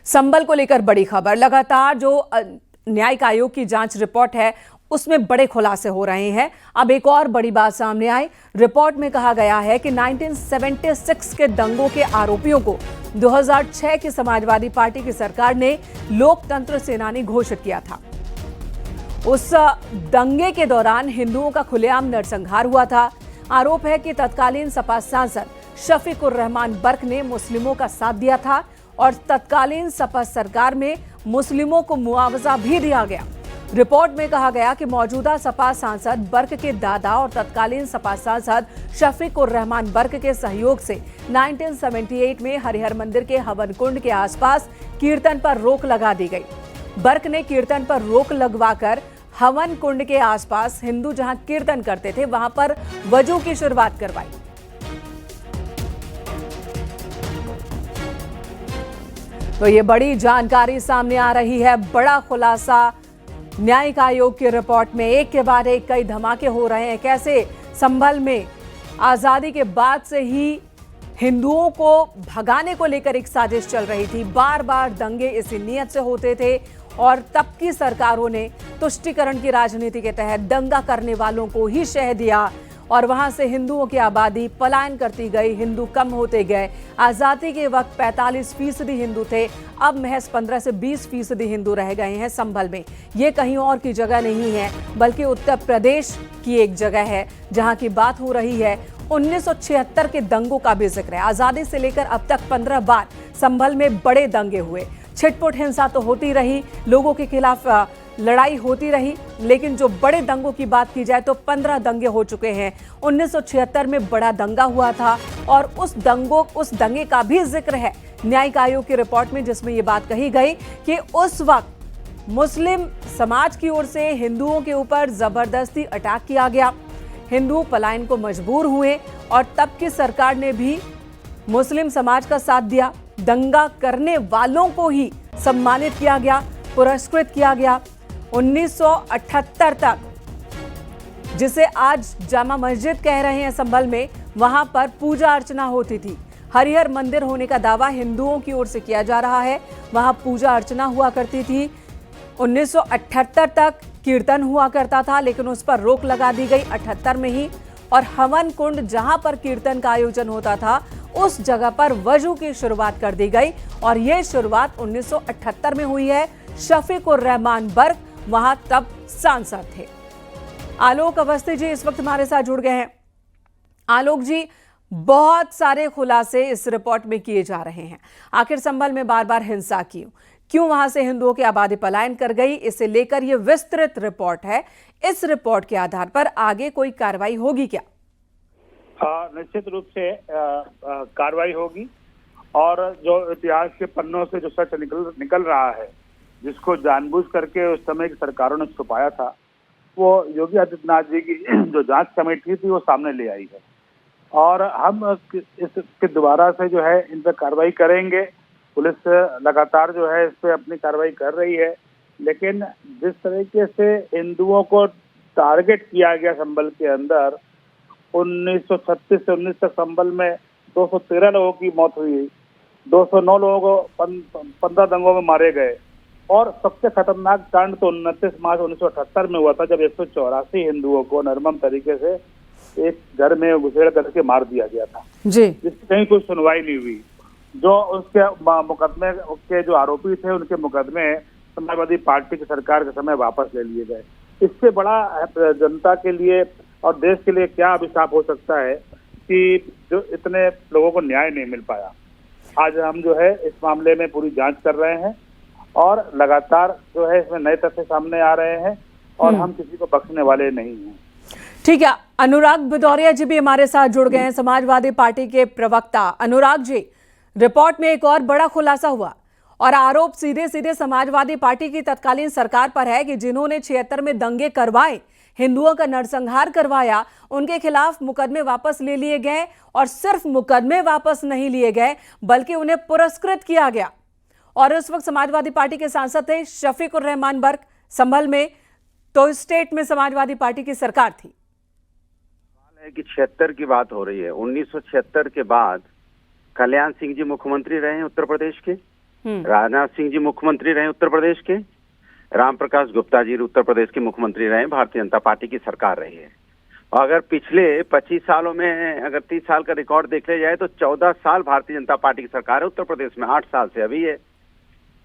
संभल को लेकर बड़ी खबर। लगातार जो न्यायिक आयोग की जांच रिपोर्ट है उसमें बड़े खुलासे हो रहे हैं। अब एक और बड़ी बात सामने आई। रिपोर्ट में कहा गया है कि 1976 के दंगों के आरोपियों को 2006 की समाजवादी पार्टी की सरकार ने लोकतंत्र सेनानी घोषित किया था। उस दंगे के दौरान हिंदुओं का खुलेआम नरसंहार हुआ था। आरोप है कि तत्कालीन सपा सांसद शफीकुर रहमान बर्क ने मुस्लिमों का साथ दिया था और तत्कालीन सपा सरकार में मुस्लिमों को मुआवजा भी दिया गया। रिपोर्ट में कहा गया कि मौजूदा सपा सांसद बर्क के दादा और तत्कालीन सपा सांसद शफीकुर रहमान बर्क के सहयोग से 1978 में हरिहर मंदिर के हवन कुंड के आसपास कीर्तन पर रोक लगा दी गई। बर्क ने कीर्तन पर रोक लगवाकर हवन कुंड के आसपास हिंदू जहां कीर्तन करते थे वहां पर वजू की शुरुआत करवाई। तो ये बड़ी जानकारी सामने आ रही है, बड़ा खुलासा न्यायिक आयोग की रिपोर्ट में। एक के बाद एक कई धमाके हो रहे हैं। कैसे संभल में आजादी के बाद से ही हिंदुओं को भगाने को लेकर एक साजिश चल रही थी। बार बार दंगे इसी नीयत से होते थे और तब की सरकारों ने तुष्टीकरण की राजनीति के तहत दंगा करने वालों को ही शह दिया और वहां से हिंदुओं की आबादी पलायन करती गई, हिंदू कम होते गए। आजादी के वक्त 45% हिंदू थे, अब महज 15 से 20% हिंदू रह गए हैं संभल में। ये कहीं और की जगह नहीं है बल्कि उत्तर प्रदेश की एक जगह है जहां की बात हो रही है। 1976 के दंगों का भी जिक्र है। आजादी से लेकर अब तक 15 बार संभल में बड़े दंगे हुए। छिटपुट हिंसा तो होती रही, लोगों के खिलाफ लड़ाई होती रही, लेकिन जो बड़े दंगों की बात की जाए तो 15 दंगे हो चुके हैं। 1976 में बड़ा दंगा हुआ था और उस दंगे का भी जिक्र है न्यायिक आयोग की रिपोर्ट में, जिसमें यह बात कही गई कि उस वक्त मुस्लिम समाज की ओर से हिंदुओं के ऊपर जबरदस्ती अटैक किया गया। हिंदू पलायन को मजबूर हुए और तब की सरकार ने भी मुस्लिम समाज का साथ दिया। दंगा करने वालों को ही सम्मानित किया गया, पुरस्कृत किया गया। 1978 तक, जिसे आज जामा मस्जिद कह रहे हैं संभल में, वहां पर पूजा अर्चना होती थी। हरिहर मंदिर होने का दावा हिंदुओं की ओर से किया जा रहा है, वहां पूजा अर्चना हुआ करती थी। 1978 तक कीर्तन हुआ करता था, लेकिन उस पर रोक लगा दी गई 78 में ही। और हवन कुंड जहां पर कीर्तन का आयोजन होता था उस जगह पर वजू की शुरुआत कर दी गई और यह शुरुआत 1978 में हुई है। शफीकुर रहमान बर्क वहां तब सांसद थे। आलोक अवस्थी जी इस वक्त हमारे साथ जुड़ गए हैं। आलोक जी, बहुत सारे खुलासे इस रिपोर्ट में किए जा रहे हैं। आखिर संभल में बार बार हिंसा क्यों वहां से हिंदुओं की आबादी पलायन कर गई, इसे लेकर यह विस्तृत रिपोर्ट है। इस रिपोर्ट के आधार पर आगे कोई कार्रवाई होगी क्या? निश्चित रूप से कार्रवाई होगी और जो इतिहास के पन्नों से जो सच निकल रहा है, जिसको जानबूझ करके उस समय की सरकारों ने छुपाया था, वो योगी आदित्यनाथ जी की जो जांच कमेटी थी वो सामने ले आई है और हम इसके दोबारा से जो है इन पर कार्रवाई करेंगे। पुलिस लगातार जो है इस पर अपनी कार्रवाई कर रही है, लेकिन जिस तरीके से हिंदुओं को टारगेट किया गया संभल के अंदर, 1936 से 19 तक संभल में 213 लोगों की मौत हुई, 209 लोगों को 15 दंगों में मारे गए और सबसे खतरनाक कांड तो 29 मार्च 1978 में हुआ था, जब 184 हिंदुओं को निर्मम तरीके से एक घर में घुसेड़ करके मार दिया गया था जी, जिसकी कहीं कोई सुनवाई नहीं हुई। जो उसके मुकदमे के जो आरोपी थे उनके मुकदमे समाजवादी पार्टी की सरकार के समय वापस ले लिए गए। इससे बड़ा जनता के लिए और देश के लिए क्या अभिशाप हो सकता है कि जो इतने लोगों को न्याय नहीं मिल पाया। आज हम जो है इस मामले में पूरी जांच कर रहे हैं और लगातार जो है इसमें नए तथ्य सामने आ रहे हैं और हम किसी को बख्शने वाले नहीं हैं। ठीक है, अनुराग भदौरिया जी भी हमारे साथ जुड़ गए हैं, समाजवादी पार्टी के प्रवक्ता। अनुराग जी, रिपोर्ट में एक और बड़ा खुलासा हुआ और आरोप सीधे सीधे समाजवादी पार्टी की तत्कालीन सरकार पर है कि जिन्होंने 76 में दंगे करवाए, हिंदुओं का नरसंहार करवाया, उनके खिलाफ मुकदमे वापस ले लिए गए और सिर्फ मुकदमे वापस नहीं लिए गए बल्कि उन्हें पुरस्कृत किया गया। और उस वक्त समाजवादी पार्टी के सांसद थे शफीकुर रहमान बर्क संभल में, तो स्टेट में समाजवादी पार्टी की सरकार थी। है कि 76 की बात हो रही है। 1976 के बाद कल्याण सिंह जी मुख्यमंत्री रहे हैं उत्तर प्रदेश के राजनाथ सिंह जी मुख्यमंत्री रहे उत्तर प्रदेश के, राम प्रकाश गुप्ता जी उत्तर प्रदेश के मुख्यमंत्री रहे, भारतीय जनता पार्टी की सरकार रही है। और अगर पिछले 25 सालों में अगर 30 साल का रिकॉर्ड देख लिया जाए तो 14 साल भारतीय जनता पार्टी की सरकार है उत्तर प्रदेश में, 8 साल से अभी है।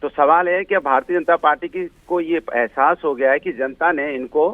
तो सवाल है कि भारतीय जनता पार्टी की को ये एहसास हो गया है कि जनता ने इनको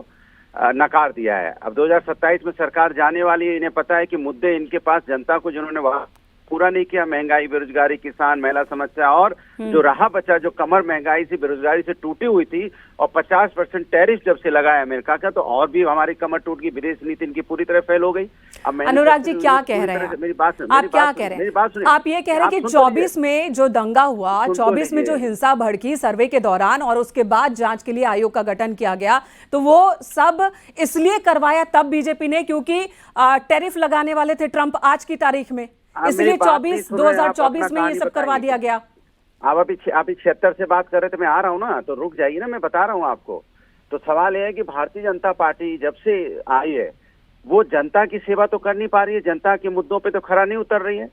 नकार दिया है। अब 2027 में सरकार जाने वाली है, इन्हें पता है कि मुद्दे इनके पास जनता को जिन्होंने वहां पूरा नहीं किया, महंगाई, बेरोजगारी, किसान, महिला समस्या और जो रहा बचा जो कमर महंगाई से बेरोजगारी से टूटी हुई थी और 50% टैरिफ जब से लगा है अमेरिका का, तो और भी हमारी कमर टूट गई, विदेश नीति इनकी पूरी तरह फेल हो गई। अब अनुराग जी क्या कह रहे हैं, मेरी बात आप क्या कह रहे हैं? आप ये कह रहे हैं कि 24 में जो दंगा हुआ, 24 में जो हिंसा भड़की सर्वे के दौरान और उसके बाद जांच के लिए आयोग का गठन किया गया, तो वो सब इसलिए करवाया तब बीजेपी ने क्योंकि टैरिफ लगाने वाले थे ट्रंप आज की तारीख में, इसलिए 2024 में ये सब करवा दिया गया। आप अभी 76 से बात कर रहे थे, मैं आ रहा हूँ ना, तो रुक जाइए ना, मैं बता रहा हूँ आपको। तो सवाल यह है कि भारतीय जनता पार्टी जब से आई है वो जनता की सेवा तो कर नहीं पा रही है, जनता के मुद्दों पे तो खरा नहीं उतर रही है।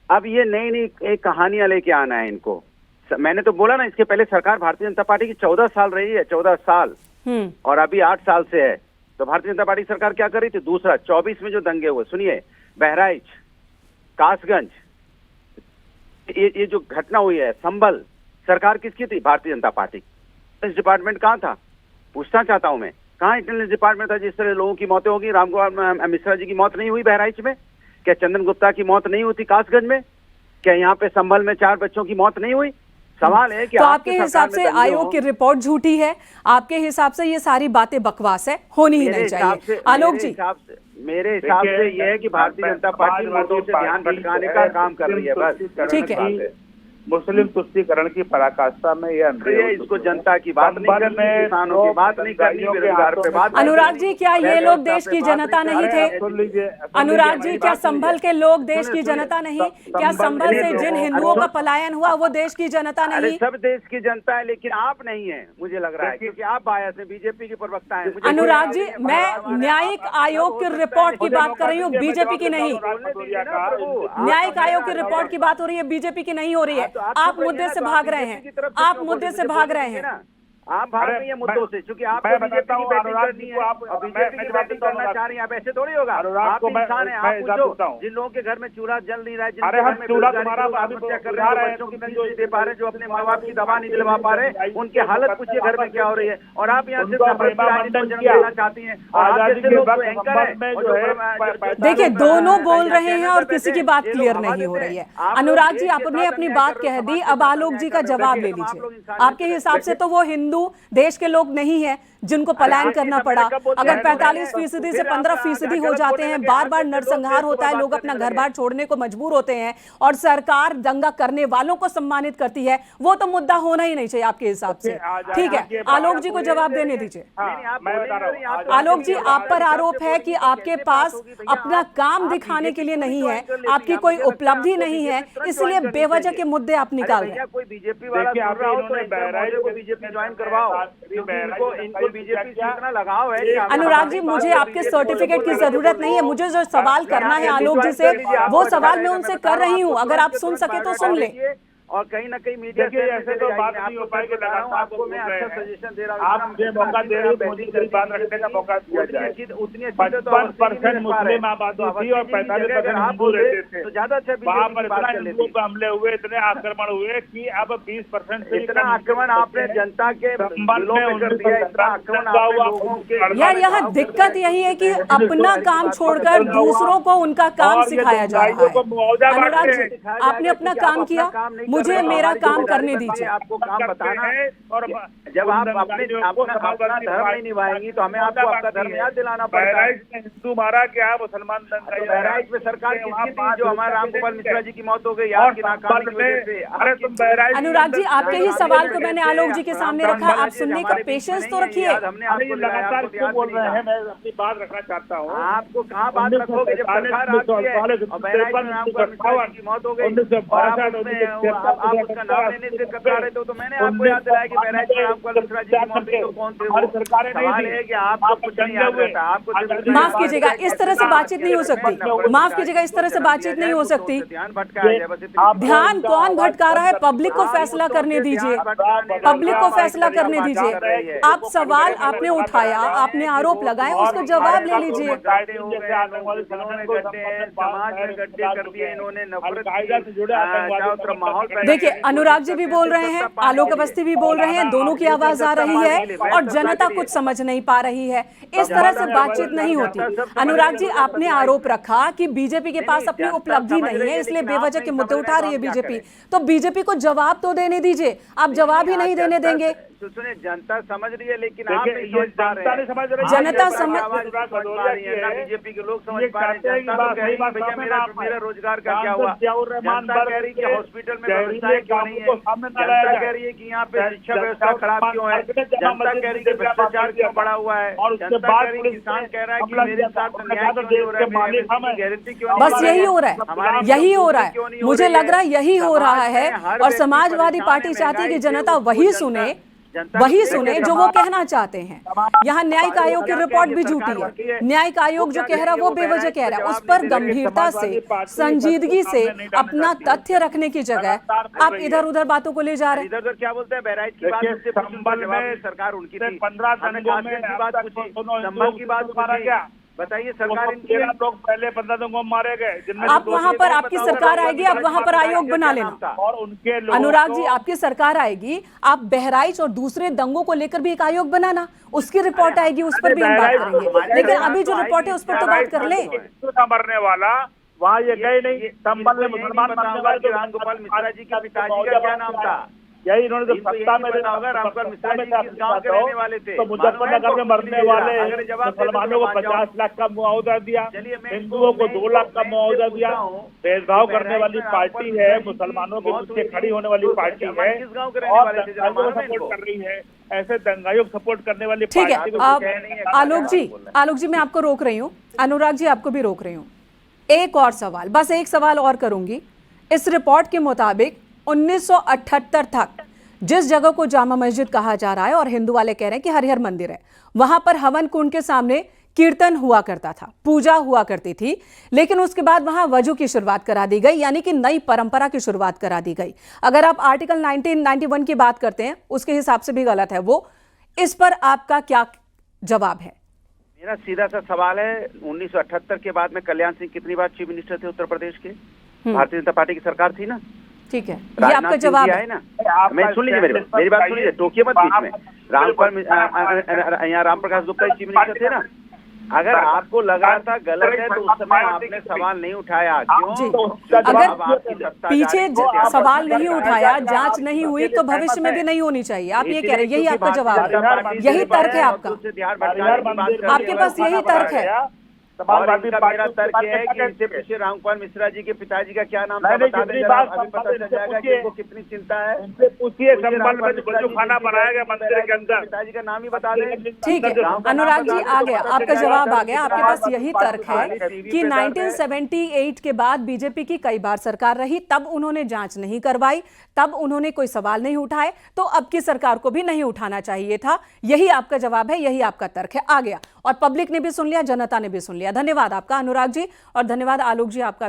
अब ये नई नई कहानियां लेके आना है इनको। मैंने तो बोला ना, इसके पहले सरकार भारतीय जनता पार्टी की 14 साल रही है, 14 साल, और अभी 8 साल से है। तो भारतीय जनता पार्टी सरकार क्या कर रही थी? दूसरा 24 में जो दंगे हुए, सुनिए, बहराइच, कासगंज, ये जो घटना हुई है, संभल, सरकार किसकी थी? भारतीय जनता पार्टी। इस डिपार्टमेंट कहाँ था? पूछना चाहता हूं मैं, कहाँ इंटेलिजेंस डिपार्टमेंट था? जिस तरह लोगों की मौतें होगी, रामगोपाल मिश्रा जी की मौत नहीं हुई बहराइच में? क्या चंदन गुप्ता की मौत नहीं हुई थी कासगंज में? क्या यहाँ पे संभल में 4 बच्चों की मौत नहीं हुई? सवाल है कि तो आपके हिसाब से आयोग की रिपोर्ट झूठी है? आपके हिसाब से ये सारी बातें बकवास है, होनी ही नहीं चाहिए? आलोक जी, मेरे हिसाब से ये है कि भारतीय जनता पार्टी मुद्दों से ध्यान भटकाने का काम कर रही है, बस। ठीक है। मुस्लिम तुष्टीकरण की पराकाष्ठा में ये इसको जनता की बात नहीं करनी, किसानों की बात नहीं करनी, बेरोजगार पे बात। अनुराग जी, क्या ये लोग देश की जनता नहीं थे? अनुराग जी, क्या संभल के लोग देश की जनता नहीं? क्या संभल से जिन हिंदुओं का पलायन हुआ वो देश की जनता नहीं? सब देश की जनता है, लेकिन आप नहीं है, मुझे लग रहा है, क्योंकि आप बायस हैं, बीजेपी के प्रवक्ता हैं। अनुराग जी, मैं न्यायिक आयोग की रिपोर्ट की बात कर रही हूँ, बीजेपी की नहीं। न्यायिक आयोग की रिपोर्ट की बात हो रही है, बीजेपी की नहीं हो रही है। आप मुद्दे से भाग रहे हैं, आप मुद्दे से भाग रहे हैं। आप भाग रही है मुद्दों से, क्योंकि आप बीजेपी की बैटिंग करनी है, बीजेपी की बैटिंग करना चाह रही हैं। आप ऐसे थोड़ी होगा, आप इंसान हैं। आप पूछो जिन लोगों के घर में चूल्हा जल नहीं रहा है, जिनके घर में आत्महत्या कर रहे हैं, बच्चों की फीस नहीं दे पा रहे, जो अपने माँ बाप की दवा नहीं दिलवा पा रहे, उनकी हालत पूछिए घर में क्या हो रही है। और आप यहाँ सिर्फ नफरत की राजनीति को जन्म देना चाहती हैं। और आप जैसे लोग एंकर हैं, देखिए, दोनों बोल रहे हैं और किसी की बात क्लियर नहीं हो रही है। अनुराग जी, आपने अपनी बात कह दी, अब आलोक जी का जवाब ले लीजिए। आपके हिसाब से तो वो हिंदू देश के लोग नहीं है जिनको पलायन करना पड़ा। अगर 45% से 15% हो जाते हैं, बार बार नरसंहार होता है, लोग अपना घर बार छोड़ने को मजबूर होते हैं और सरकार दंगा करने वालों को सम्मानित करती है, वो तो मुद्दा होना ही नहीं चाहिए आपके हिसाब से। ठीक है, आलोक जी को जवाब देने दीजिए। आलोक जी, आप पर आरोप है कि आपके पास अपना काम दिखाने के लिए नहीं है, आपकी कोई उपलब्धि नहीं है, इसलिए बेवजह के मुद्दे आप निकाल रहे हैं। कोई बीजेपी वाला सुन रहा हो तो बीजेपी ज्वाइन करवाओ, इनको बीजेपी से इतना लगाव है। अनुराग जी, मुझे आपके सर्टिफिकेट की जरूरत नहीं है, मुझे जो सवाल करना है आलोक जी से वो सवाल मैं उनसे कर रही हूँ। अगर आप सुन सके तो सुन ले। और कहीं ना कहीं मीडिया ऐसे तो बात नहीं हो पाएगी। आपको मैं अच्छा सजेशन दे रहा हूँ, आप मुझे मौका दे रहे हो, मोदी की बात रखने का मौका दिया जाए। 55% मुस्लिम आबादी थी और 45% हिंदू रहते थे, तो ज्यादा अच्छा वहाँ पर इतना हिंदुओं पर हमले हुए, इतने आक्रमण हुए कि अब 20% से इतना आक्रमण आपने जनता के दिलों पे कर दिया, इतना आक्रमण आपने लोगों के। यार, यहाँ दिक्कत यही है कि अपना काम छोड़कर दूसरों को उनका काम सिखाया जा रहा है। अनुराग जी, आपने अपना काम किया, मुझे मेरा काम करने दीजिए। आपको काम बताना है, और जब आप अपना धर्म नहीं निभाएंगी तो हमें आपको आपका धर्म याद दिलाना पड़ता है। हिंदू मारा क्या, मुसलमान दंगा, बहराइच में सरकार किसकी थी जो हमारे रामगोपाल मिश्रा जी की मौत हो गई यार की नाकामी की वजह से? अरे तुम बहराइच, अनुराग जी, आपके ही सवाल को मैंने आलोक जी के सामने रखा, आप सुनने का पेशेंस तो रखिए। लगातार क्यों बोल रहे हैं? मैं अपनी बात रखना चाहता हूँ। आपको कहाँ बात रखोगे जब सरकार आती है और बहराइच में रामगोपाल मिश्रा जी की मौत हो गई और आप उसमें आप उसका नाम लेने से कतरा रहे थे, तो मैंने आपको याद दिलाया कि बहराइच में रामपाल मिश्रा जी की मौत तो कौन थे वो। सवाल है कि आपको कुछ नहीं याद रहता, आपको माफ कीजिएगा, इस तरह से बातचीत नहीं हो सकती। माफ कीजिएगा, इस तरह से बातचीत नहीं हो सकती। ध्यान भटका है बस। ध्यान कौन भटका रहा है? पब्लिक को फैसला करने दीजिए, पब्लिक को फैसला करने दीजिए। आप सवाल आपने उठाया, आपने आरोप लगाए, उसका जवाब ले लीजिए। समाज में गड्ढे कर दिए इन्होंने, नफरत चारों तरफ माहौल। देखिए, अनुराग जी भी बोल रहे हैं, आलोक अवस्थी भी बोल रहे हैं, दोनों की आवाज आ रही है और जनता कुछ समझ नहीं पा रही है। इस तरह से बातचीत नहीं होती। अनुराग जी, आपने आरोप रखा कि बीजेपी के पास अपनी उपलब्धि नहीं है, इसलिए बेवजह के मुद्दे उठा रही है बीजेपी। तो बीजेपी को जवाब तो देने दीजिए, आप जवाब ही नहीं देने देंगे। सुनिए, जनता समझ रही है लेकिन आप नहीं समझ पा रहे हैं। जनता समझ पा रही है ना, बीजेपी के लोग समझ पा रहे हैं। जनता तो कह रही है भैया मेरा रोजगार का क्या हुआ। जनता कह रही है कि हॉस्पिटल में व्यवस्था क्यों नहीं है। जनता कह रही है कि यहाँ पे शिक्षा व्यवस्था खराब क्यों है। जनता कह रही है कि भ्रष्टाचार क्यों बढ़ा हुआ है। जनता कह रही है, किसान कह रहा है कि मेरे साथ न्याय क्यों नहीं हो रहा है, गारंटी क्यों। बस यही हो रहा है, यही हो रहा है। मुझे लग रहा है यही हो रहा है। और समाजवादी पार्टी चाहती है कि जनता वही सुने जो वो कहना चाहते हैं। यहाँ न्यायिक आयोग की रिपोर्ट भी झूठी है। न्यायिक आयोग जो कह रहा है वो बेवजह कह रहा है। उस पर गंभीरता से, संजीदगी से अपना तथ्य रखने की जगह आप इधर उधर बातों को ले जा रहे हैं। इधर उधर क्या बोलते हैं? बहराइच की बात सरकार उनकी थी, 15 की बात पूछी, संबल की बात पूछी। बताइए, सरकार इनकी लोग पहले 15 दंगों में मारे गए। आप वहां पर, आपकी सरकार आएगी, आप वहां पर आयोग बना लेना। और उनके अनुराग जी, आपकी सरकार आएगी, आप बहराइच और दूसरे दंगों को लेकर भी एक आयोग बनाना, उसकी रिपोर्ट आएगी, उस पर भी हम बात करेंगे। लेकिन अभी जो रिपोर्ट है उस पर तो बात कर ले। मरने वाला वहाँ ये गए नहीं। संबल में मुसलमान मरने वाले रामगोपाल मिश्रा जी के पिताजी का क्या नाम था? यही इन्होंने जो सत्ता में रामगोपाल मिश्रा जी किस गांव के रहने वाले थे? तो मुजफ्फरनगर में मरने वाले मुसलमानों को 50 लाख का मुआवजा दिया, हिंदुओं को 2 लाख का मुआवजा दिया। भेदभाव करने वाली पार्टी है, मुसलमानों के पीछे खड़ी होने वाली पार्टी है और दंगाइयों को सपोर्ट कर रही है। ऐसे दंगाइयों को सपोर्ट करने वाली ठीक है। अब आलोक जी मैं आपको रोक रही हूँ, अनुराग जी आपको भी रोक रही हूँ। एक और सवाल, बस एक सवाल और करूंगी। इस रिपोर्ट के मुताबिक 1978 तक जिस जगह को जामा मस्जिद कहा जा रहा है और हिंदू वाले कह रहे हैं कि हरिहर मंदिर है, वहां पर हवन कुंड के सामने कीर्तन हुआ करता था, पूजा हुआ करती थी। लेकिन उसके बाद वहां वजू की शुरुआत करा दी गई, यानी कि नई परंपरा की शुरुआत करा दी गई। अगर आप आर्टिकल 1991 की बात करते हैं, उसके हिसाब से भी गलत है वो। इस पर आपका क्या जवाब है? मेरा सीधा सा सवाल है, 1978 के बाद में कल्याण सिंह कितनी बार चीफ मिनिस्टर थे उत्तर प्रदेश के? भारतीय जनता पार्टी की सरकार थी ना। ठीक है, ये आपका जवाब है ना। मैं सुन लीजिए मेरी बात सुन लीजिए, टोकिए मत बीच में। यहाँ राम प्रकाश गुप्ता चीफ मिनिस्टर थे ना। अगर आपको लगा था गलत है तो उस समय आपने सवाल नहीं उठाया, क्यों? अगर पीछे सवाल नहीं उठाया, जांच नहीं हुई, तो भविष्य में भी नहीं होनी चाहिए, आप ये कह रहे हैं। यही आपका जवाब है, यही तर्क है आपका, आपके पास यही तर्क है। और इनका मेरा तर्क है कि इनसे पूछिए रामगोपाल मिश्रा जी के पिताजी का क्या नाम था, बता दें, अभी पता चल जाएगा कि इनको कितनी चिंता है। पूछिए संबल में जो खाना बनाया गया मंदिर के अंदर, पिताजी का नाम ही बता दें। ठीक है अनुराग जी, आ गया आपका जवाब, आ गया। आपके पास यही तर्क है कि 1978 के बाद बीजेपी की कई बार सरकार रही, तब उन्होंने जांच नहीं करवाई, तब उन्होंने कोई सवाल नहीं उठाए, तो अब की सरकार को भी नहीं उठाना चाहिए था। यही आपका जवाब है, यही आपका तर्क है। आ गया, और पब्लिक ने भी सुन लिया, जनता ने भी सुन लिया। धन्यवाद आपका अनुराग जी, और धन्यवाद आलोक जी आपका।